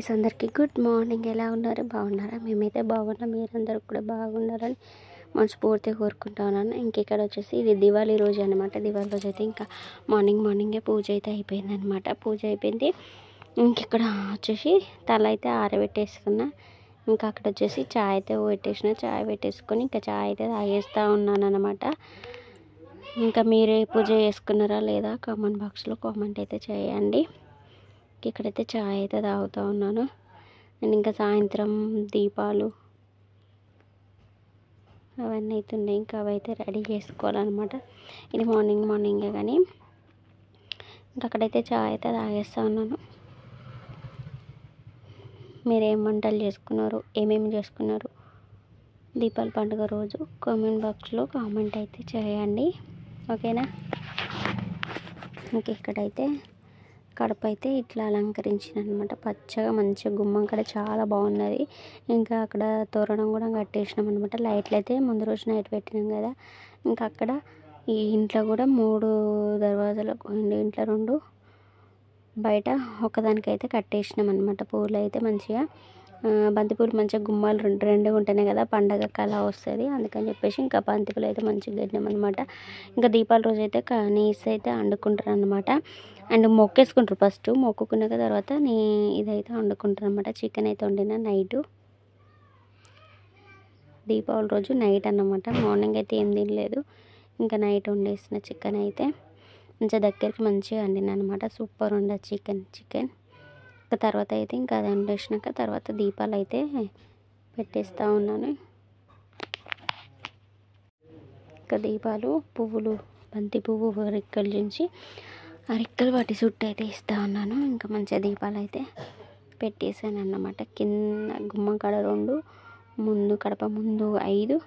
Guys, అందరికీ good morning. ఎలా ఉన్నారు? బాగున్నారా? మేమైతే బాగున్నాం. మీరందరూ కూడా బాగున్నారని మనస్ఫూర్తిగా కోరుకుంటా ఉన్నాను. ఇక్కడ వచ్చేసి ఇది దివాళీ రోజు అనమాట. దివాళీ రోజు అయితే ఇంకా మార్నింగే పూజ అయితే అయిపోయిందనమాట. పూజ అయిపోయింది. ఇక్కడ వచ్చేసి తల అయితే ఆరబెట్టేసుకున్నా. ఇంకా అక్కడ వచ్చేసి చాయ్ అయితే పెట్టేసిన. చాయ్ పెట్టేసుకొని ఇంకా చాయ్ అయితే తాగేస్తూ ఉన్నాను అనమాట. ఇంకా మీరే పూజ చేసుకున్నారా లేదా కామెంట్ బాక్స్లో కామెంట్ అయితే చేయండి. ఇక్కడైతే చాయ్ అయితే తాగుతూ ఉన్నాను. అండ్ ఇంకా సాయంత్రం దీపాలు అవన్నీ అయితే ఉన్నాయి. ఇంకా అవైతే రెడీ చేసుకోవాలన్నమాట. ఇది మార్నింగే కానీ ఇంకా అక్కడైతే చాయ్ అయితే తాగేస్తూ ఉన్నాను. మీరు ఏం వంటలు చేసుకున్నారు, ఏమేమి చేసుకున్నారు దీపావళి పండుగ రోజు కామెంట్ బాక్స్లో కామెంట్ అయితే చేయండి, ఓకేనా. ఇంక ఇక్కడైతే కడప అయితే ఇట్లా అలంకరించిన అనమాట. పచ్చగా మంచిగా గుమ్మం కూడా చాలా బాగున్నది. ఇంకా అక్కడ తోరణం కూడా కట్టేసినాం అనమాట. లైట్లు అయితే ముందు రోజు నైట్ పెట్టినాం కదా. ఇంకా అక్కడ ఈ ఇంట్లో కూడా 3 దర్వాజాలు, ఇంట్లో 2, బయట ఒకదానికైతే కట్టేసినాం అనమాట. పూలు అయితే మంచిగా బంతిపూలు మంచిగా గుమ్మాలు రెండు ఉంటేనే కదా పండగ కళ వస్తుంది. అందుకని చెప్పేసి ఇంకా బంతిపూలు అయితే మంచిగా కట్టినాం అనమాట. ఇంకా దీపావళి రోజు అయితే నీస్ అయితే వండుకుంటారు అనమాట. అండ్ మొక్కేసుకుంటారు. ఫస్ట్ మొక్కుకున్నాక తర్వాత ఇదైతే వండుకుంటారు అనమాట. చికెన్ అయితే వండిన నైటు, దీపావళి రోజు నైట్ అన్నమాట. మార్నింగ్ అయితే ఏం తినలేదు. ఇంకా నైట్ వండేసిన చికెన్ అయితే మంచిగా దగ్గరికి మంచిగా వండిన అనమాట. సూపర్ ఉండే చికెన్. ఇంకా తర్వాత అయితే ఇంకా అది వండేసినాక తర్వాత దీపాలు అయితే పెట్టేస్తూ ఉన్నాను. ఇంకా దీపాలు పువ్వులు, బంతి పువ్వు రెక్కలు దించి ఆ రెక్కలు వాటి చుట్టూ అయితే ఇస్తూ ఉన్నాను. ఇంకా మంచిగా దీపాలు అయితే పెట్టేసాను అన్నమాట. కింద గుమ్మం కాడ 2, ముందు కడప ముందు 5,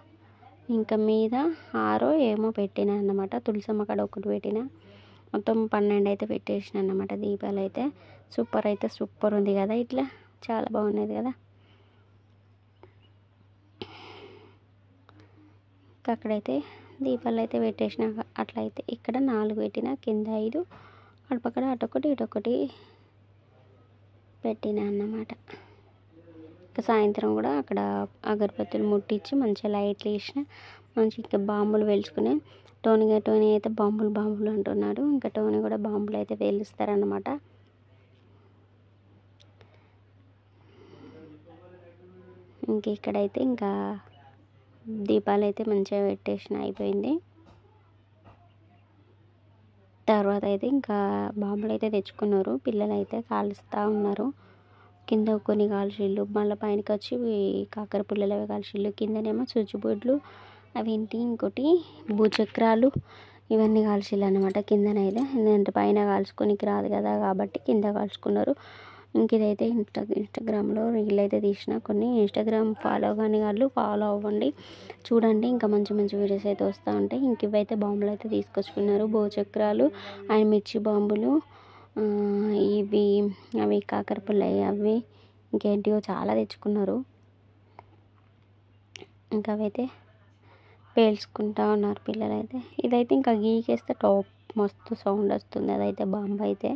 ఇంకా మీద 6 ఏమో పెట్టిన అన్నమాట. తులసమ్మ కాడ 1 పెట్టిన. మొత్తం 12 అయితే పెట్టేసిన అన్నమాట. దీపాలు అయితే సూపర్ ఉంది కదా. ఇట్లా చాలా బాగున్నది కదా. ఇంకా అక్కడైతే దీపాలు అయితే పెట్టేసినాక అట్లయితే ఇక్కడ 4 పెట్టిన, కింద 5, అటుపక్కన అటొకటి ఇటొకటి పెట్టిన అన్నమాట. ఇంకా సాయంత్రం కూడా అక్కడ అగరబత్తులు ముట్టించి మంచిగా లైట్లు వేసిన. మంచిగా ఇంకా బాంబులు పేల్చుకుని టోనీ అయితే బాంబులు అంటున్నాడు. ఇంకా టోనీ కూడా బాంబులు అయితే పేలుస్తారన్నమాట. ఇక్కడైతే ఇంకా దీపాలు అయితే మంచిగా పెట్టేసిన అయిపోయింది. తర్వాత అయితే ఇంకా బాంబులు అయితే తెచ్చుకున్నారు. పిల్లలు అయితే కాలుస్తూ ఉన్నారు. కింద కొన్ని కాల్చిళ్ళు, మళ్ళీ పైనకి వచ్చి కాకర పుల్లలు అవి కాల్చిళ్ళు, కిందనేమో చుచ్చుబొడ్లు అవేంటి ఇంకోటి భూచక్రాలు ఇవన్నీ కాల్చిళ్ళు అనమాట. కిందనైతే ఎందుకంటే పైన కాల్చుకోనికి రాదు కదా కాబట్టి కింద కాల్చుకున్నారు. ఇంక ఇదైతే ఇన్స్టాగ్రామ్లో రీల్ అయితే తీసిన. కొన్ని ఇన్స్టాగ్రామ్ ఫాలో కాని వాళ్ళు ఫాలో అవ్వండి, చూడండి. ఇంకా మంచి వీడియోస్ అయితే వస్తూ ఉంటాయి. ఇంక ఇవైతే బాంబులు అయితే తీసుకొచ్చుకున్నారు. భూచక్రాలు అండ్ మిర్చి బాంబులు, అవి కాకర పుల్లయి, అవి ఇంకేంటివో చాలా తెచ్చుకున్నారు. ఇంకా అవైతే పేల్చుకుంటా ఉన్నారు పిల్లలైతే. ఇదైతే ఇంకా గీకేస్తే టాప్ మస్తు సౌండ్ వస్తుంది. అదైతే బాంబు అయితే